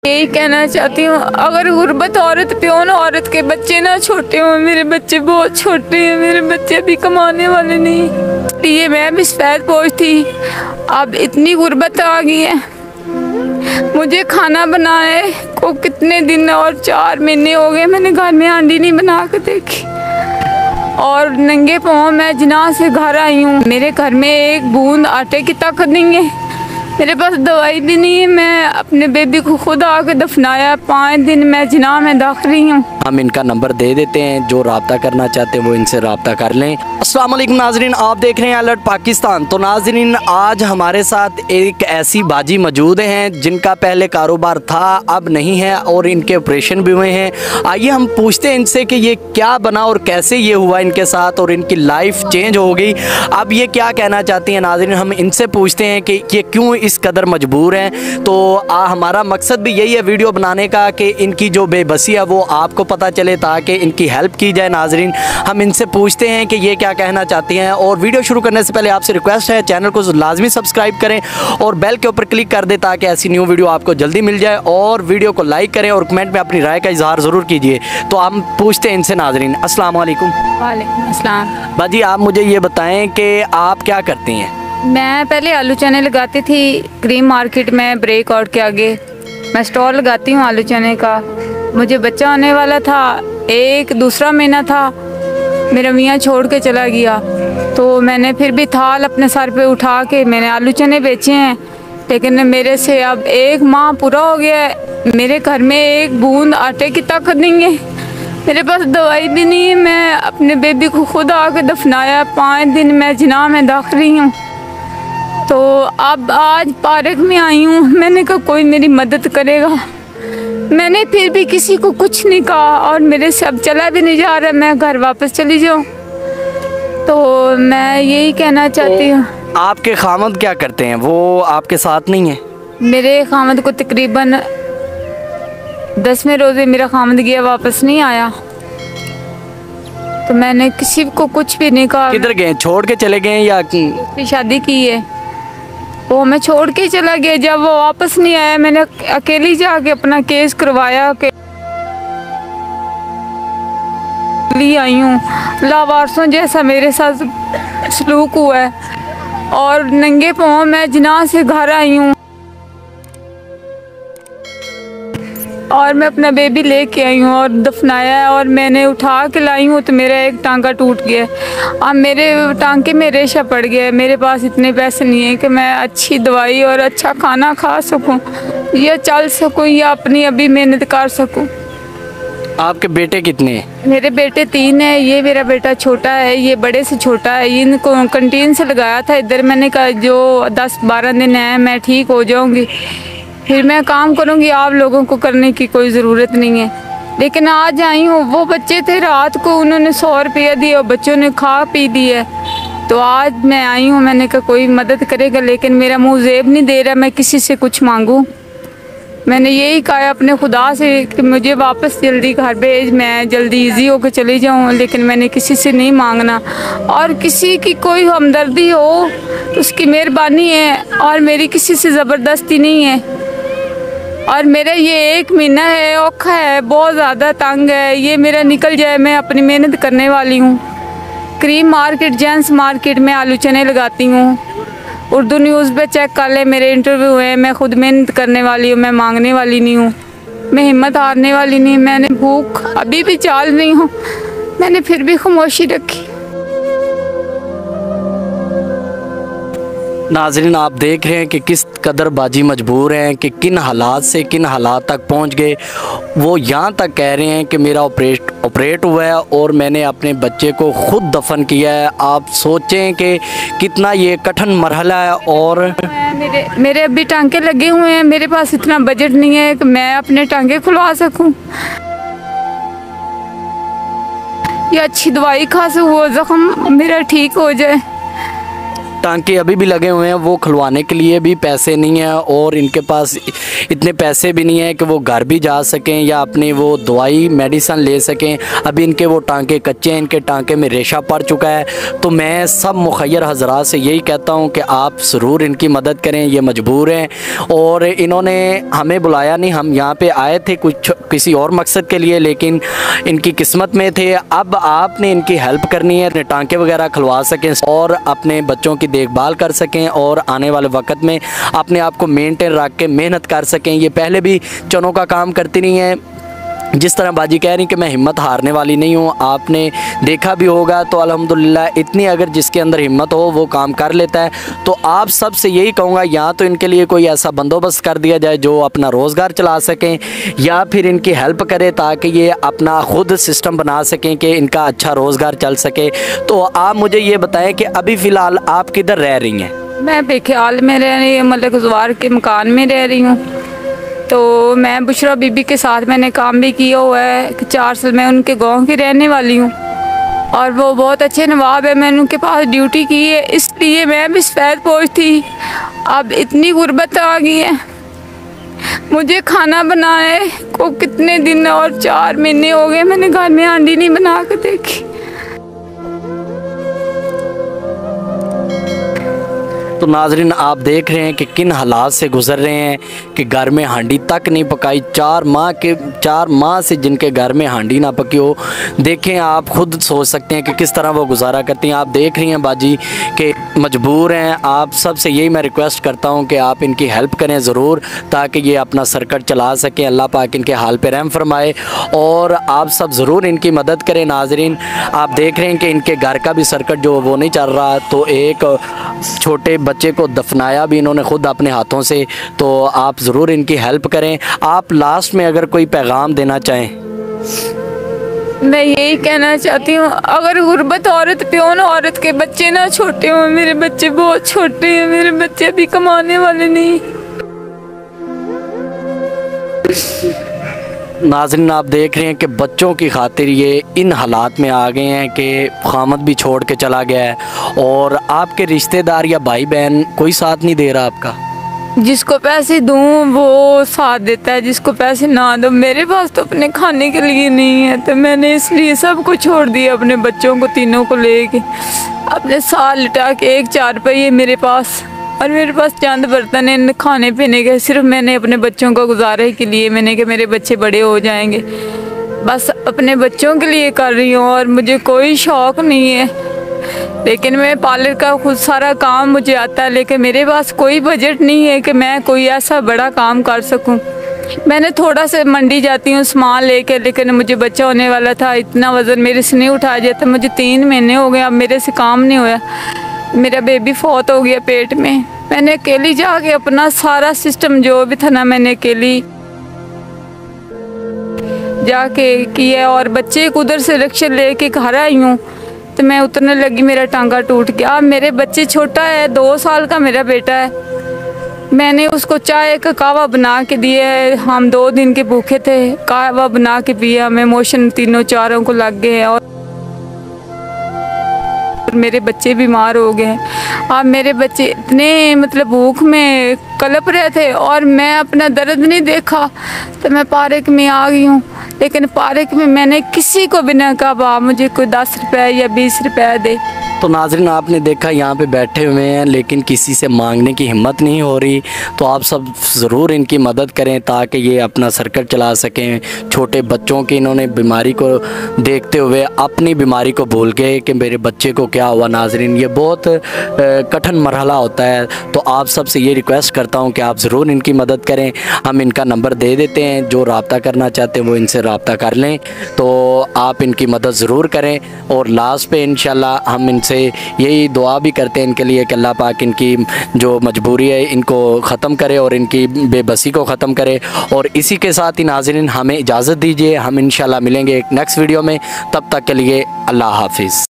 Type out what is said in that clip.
यही कहना चाहती हूँ, अगर गुर्बत औरत पे हो ना, औरत के बच्चे ना छोटे हों। मेरे बच्चे बहुत छोटे हैं, मेरे बच्चे अभी कमाने वाले नहीं। ये मैं भी सफेद पोश थी, अब इतनी गुर्बत आ गई है। मुझे खाना बनाए को कितने दिन और 4 महीने हो गए, मैंने घर में हांडी नहीं बना के देखी और नंगे पाँव मैं जिना से घर आई हूँ। मेरे घर में एक बूंद आटे की ताकत नहीं है, मेरे पास दवाई भी नहीं है। मैं अपने बेबी को खुद आके दफनाया, 5 दिन मैं जिना में दाख रही हूँ। हम इनका नंबर दे देते हैं, जो रब्ता करना चाहते हैं वो इनसे रब्ता कर लें। अस्सलाम वालेकुम नाजरीन, आप देख रहे हैं अलर्ट पाकिस्तान। तो नाजरीन, आज हमारे साथ एक ऐसी बाजी मौजूद हैं जिनका पहले कारोबार था, अब नहीं है और इनके ऑपरेशन भी हुए हैं। आइए हम पूछते हैं इनसे कि ये क्या बना और कैसे ये हुआ इनके साथ और इनकी लाइफ चेंज हो गई। अब ये क्या कहना चाहती हैं नाजरीन, हम इनसे पूछते हैं कि ये क्यों इस कदर मजबूर हैं। तो हमारा मकसद भी यही है वीडियो बनाने का कि इनकी जो बेबसी है वो आपको पता चले, ताकि इनकी हेल्प की जाए। नाजरीन, हम इनसे पूछते हैं कि ये क्या कहना चाहती हैं। और वीडियो शुरू करने से पहले आपसे रिक्वेस्ट है, चैनल को लाजमी सब्सक्राइब करें और बेल के ऊपर क्लिक कर दें ताकि ऐसी न्यू वीडियो आपको जल्दी मिल जाए। और वीडियो को लाइक करें और कमेंट में अपनी राय का इजहार ज़रूर कीजिए। तो हम पूछते हैं इनसे नाजरीन। अस्सलाम वालेकुम। वालेकुम अस्सलाम। बाजी, आप मुझे ये बताएं कि आप क्या करती हैं? मैं पहले आलू चने लगाती थी क्रीम मार्केट में, ब्रेक आउट के आगे मैं स्टॉल लगाती हूँ आलू चने का। मुझे बच्चा होने वाला था, एक दूसरा महीना था, मेरा मियाँ छोड़ के चला गया। तो मैंने फिर भी थाल अपने सर पे उठा के मैंने आलू चने बेचे हैं, लेकिन मेरे से अब 1 माह पूरा हो गया है। मेरे घर में एक बूंद आटे की ताकत नहीं है, मेरे पास दवाई भी नहीं है। मैं अपने बेबी को खुद आके दफनाया, 5 दिन मैं जिना में दाख रही हूँ। तो अब आज पार्क में आई हूँ, मैंने कहा कोई मेरी मदद करेगा। मैंने फिर भी किसी को कुछ नहीं कहा और मेरे से अब चला भी नहीं जा रहा, मैं घर वापस चली जाऊँ। तो मैं यही कहना चाहती हूँ। आपके खामद क्या करते हैं? वो आपके साथ नहीं है? मेरे खामद को तकरीबन 10वें रोज़े मेरा खामद गया, वापस नहीं आया। तो मैंने किसी को कुछ भी नहीं कहा। किधर गए? छोड़ के चले गए या की शादी की है वो मैं छोड़ के चला गया। जब वो वापस नहीं आया, मैंने अकेली जाके अपना केस करवाया के आई हूँ। लावारसों जैसा मेरे साथ सलूक हुआ है और नंगे पाँव मैं जिना से घर आई हूँ और मैं अपना बेबी लेके आई हूँ और दफनाया है और मैंने उठा के लाई हूँ। तो मेरा एक टांका टूट गया, अब मेरे टांके में रेशा पड़ गया। मेरे पास इतने पैसे नहीं है कि मैं अच्छी दवाई और अच्छा खाना खा सकूँ या चल सकूँ या अपनी अभी मेहनत कर सकूँ। आपके बेटे कितने हैं? मेरे बेटे 3 हैं। ये मेरा बेटा छोटा है, ये बड़े से छोटा है। इनको कैंटीन से लगाया था इधर, मैंने कहा जो 10-12 दिन है मैं ठीक हो जाऊँगी, फिर मैं काम करूँगी, आप लोगों को करने की कोई ज़रूरत नहीं है। लेकिन आज आई हूँ, वो बच्चे थे रात को उन्होंने 100 रुपया दिया और बच्चों ने खा पी दिया। तो आज मैं आई हूँ, मैंने कहा कोई मदद करेगा, लेकिन मेरा मुँह जेब नहीं दे रहा मैं किसी से कुछ मांगूँ। मैंने यही कहा अपने खुदा से कि मुझे वापस जल्दी घर भेज, मैं जल्दी इजी होकर चली जाऊँ, लेकिन मैंने किसी से नहीं मांगना। और किसी की कोई हमदर्दी हो तो उसकी मेहरबानी है और मेरी किसी से ज़बरदस्ती नहीं है। और मेरा ये 1 महीना है, औखा है, बहुत ज़्यादा तंग है, ये मेरा निकल जाए। मैं अपनी मेहनत करने वाली हूँ। क्रीम मार्केट, जेंट्स मार्केट में आलू चने लगाती हूँ। उर्दू न्यूज़ पे चेक कर ले, मेरे इंटरव्यू है। मैं खुद मेहनत करने वाली हूँ, मैं मांगने वाली नहीं हूँ, मैं हिम्मत हारने वाली नहीं। मैंने भूख अभी भी चाल रही हूँ, मैंने फिर भी खामोशी रखी। नाजरीन, आप देख रहे हैं कि किस कदर बाजी मजबूर हैं कि किन हालात से किन हालात तक पहुंच गए। वो यहाँ तक कह रहे हैं कि मेरा ऑपरेट हुआ है और मैंने अपने बच्चे को खुद दफन किया है। आप सोचें कि कितना ये कठिन मरहला है। और मेरे अभी टांके लगे हुए हैं, मेरे पास इतना बजट नहीं है कि मैं अपने टांके खुलवा सकूं या अच्छी दवाई खा सकूं, वो ज़ख्म मेरा ठीक हो जाए। टांके अभी भी लगे हुए हैं, वो खुलवाने के लिए भी पैसे नहीं हैं और इनके पास इतने पैसे भी नहीं हैं कि वो घर भी जा सकें या अपनी वो दवाई मेडिसिन ले सकें। अभी इनके वो टांके कच्चे हैं, इनके टांके में रेशा पड़ चुका है। तो मैं सब मुखैर हज़रात से यही कहता हूँ कि आप ज़रूर इनकी मदद करें, ये मजबूर हैं और इन्होंने हमें बुलाया नहीं, हम यहाँ पे आए थे कुछ किसी और मकसद के लिए, लेकिन इनकी किस्मत में थे। अब आपने इनकी हेल्प करनी है, अपने टांके वगैरह खुलवा सकें और अपने बच्चों की देखभाल कर सकें और आने वाले वक्त में अपने आप को मेंटेन रख के मेहनत कर सकें। ये पहले भी चनों का काम करती नहीं है, जिस तरह बाजी कह रही कि मैं हिम्मत हारने वाली नहीं हूँ, आपने देखा भी होगा। तो अल्हम्दुलिल्लाह इतनी अगर जिसके अंदर हिम्मत हो वो काम कर लेता है। तो आप सब से यही कहूँगा, या तो इनके लिए कोई ऐसा बंदोबस्त कर दिया जाए जो अपना रोज़गार चला सकें, या फिर इनकी हेल्प करे ताकि ये अपना ख़ुद सिस्टम बना सकें कि इनका अच्छा रोज़गार चल सके। तो आप मुझे ये बताएं कि अभी फ़िलहाल आप किधर रह रही हैं? मैं बेख्याल में रह रही हूँ, मतलब गुजवार के मकान में रह रही हूँ। तो मैं बुशरा बीबी के साथ मैंने काम भी किया हुआ है कि 4 साल मैं उनके गांव की रहने वाली हूँ और वो बहुत अच्छे नवाब है। मैंने उनके पास ड्यूटी की है, इसलिए मैं भी सफ़ेद पहुँचती। अब इतनी गुर्बत आ गई है, मुझे खाना बनाए को कितने दिन और 4 महीने हो गए मैंने घर में हांडी नहीं बना के देखी। तो नाजरीन आप देख रहे हैं कि किन हालात से गुज़र रहे हैं कि घर में हांडी तक नहीं पकाई। 4 माह से जिनके घर में हांडी ना पकी हो, देखें आप खुद सोच सकते हैं कि किस तरह वो गुजारा करती हैं। आप देख रही हैं बाजी कि मजबूर हैं। आप सब से यही मैं रिक्वेस्ट करता हूं कि आप इनकी हेल्प करें ज़रूर, ताकि ये अपना सर्कट चला सकें। अल्लाह पाक इनके हाल पे रहम फरमाए और आप सब ज़रूर इनकी मदद करें। नाजरीन आप देख रहे हैं कि इनके घर का भी सर्कट जो वो नहीं चल रहा, तो एक छोटे बच्चे को दफनाया भी इन्होंने ख़ुद अपने हाथों से। तो आप ज़रूर इनकी हेल्प करें। आप लास्ट में अगर कोई पैगाम देना चाहें? मैं यही कहना चाहती हूँ, अगर गुर्बत औरत पे हो ना, औरत के बच्चे ना छोटे हों। मेरे बच्चे बहुत छोटे हैं, मेरे बच्चे अभी कमाने वाले नहीं। नाज़रीन आप देख रहे हैं कि बच्चों की खातिर ये इन हालात में आ गए हैं कि खामद भी छोड़ के चला गया है और आपके रिश्तेदार या भाई बहन कोई साथ नहीं दे रहा आपका? जिसको पैसे दूँ वो साथ देता है, जिसको पैसे ना दो। मेरे पास तो अपने खाने के लिए नहीं है, तो मैंने इसलिए सब कुछ छोड़ दिया। अपने बच्चों को तीनों को लेके अपने साथ लिटा के, एक 4 पहिए मेरे पास और मेरे पास चंद बर्तन है खाने पीने के। सिर्फ मैंने अपने बच्चों को गुजारे के लिए, मैंने कि मेरे बच्चे बड़े हो जाएंगे, बस अपने बच्चों के लिए कर रही हूँ और मुझे कोई शौक़ नहीं है। लेकिन मैं पार्लर का खुद सारा काम मुझे आता है, लेकिन मेरे पास कोई बजट नहीं है कि मैं कोई ऐसा बड़ा काम कर सकूं। मैंने थोड़ा सा मंडी जाती हूँ सामान लेके, लेकिन मुझे बच्चा होने वाला था, इतना वज़न मेरे से नहीं उठाया जाता। मुझे 3 महीने हो गए, अब मेरे से काम नहीं होया। मेरा बेबी फौत हो गया पेट में। मैंने अकेली जाके अपना सारा सिस्टम जो भी था ना, मैंने अकेली जाके किया और बच्चे को उधर से रिक्शा लेके घर आई हूँ। तो मैं उतरने लगी, मेरा टांगा टूट गया। अब मेरे बच्चे छोटा है, 2 साल का मेरा बेटा है। मैंने उसको चाय का कावा बना के दिया है। हम 2 दिन के भूखे थे, कावा बना के पिया। हमें मोशन तीनों चारों को लग गए हैं और मेरे बच्चे बीमार हो गए हैं। अब मेरे बच्चे इतने मतलब भूख में कलप रहे थे और मैं अपना दर्द नहीं देखा, तो मैं पार्क में आ गई हूँ। लेकिन पार्क में मैंने किसी को भी ना कहा मुझे कोई 10 रुपए या 20 रुपए दे। तो नाज़रीन आपने देखा यहाँ पे बैठे हुए हैं, लेकिन किसी से मांगने की हिम्मत नहीं हो रही। तो आप सब ज़रूर इनकी मदद करें ताकि ये अपना सर्कट चला सकें। छोटे बच्चों की इन्होंने बीमारी को देखते हुए अपनी बीमारी को भूल गए कि मेरे बच्चे को क्या हुआ। नाज़रीन ये बहुत कठिन मरहला होता है। तो आप सब से ये रिक्वेस्ट करता हूँ कि आप ज़रूर इनकी मदद करें। हम इनका नंबर दे देते हैं, जो रब्ता करना चाहते हैं वो इनसे रब्ता कर लें। तो आप इनकी मदद ज़रूर करें और लास्ट पे इंशाल्लाह हम इनसे यही दुआ भी करते हैं इनके लिए कि अल्लाह पाक इनकी जो मजबूरी है इनको ख़त्म करे और इनकी बेबसी को ख़त्म करे। और इसी के साथ ही नाज़रीन हमें इजाज़त दीजिए, हम इंशाल्लाह मिलेंगे एक नेक्स्ट वीडियो में। तब तक के लिए अल्लाह हाफिज़।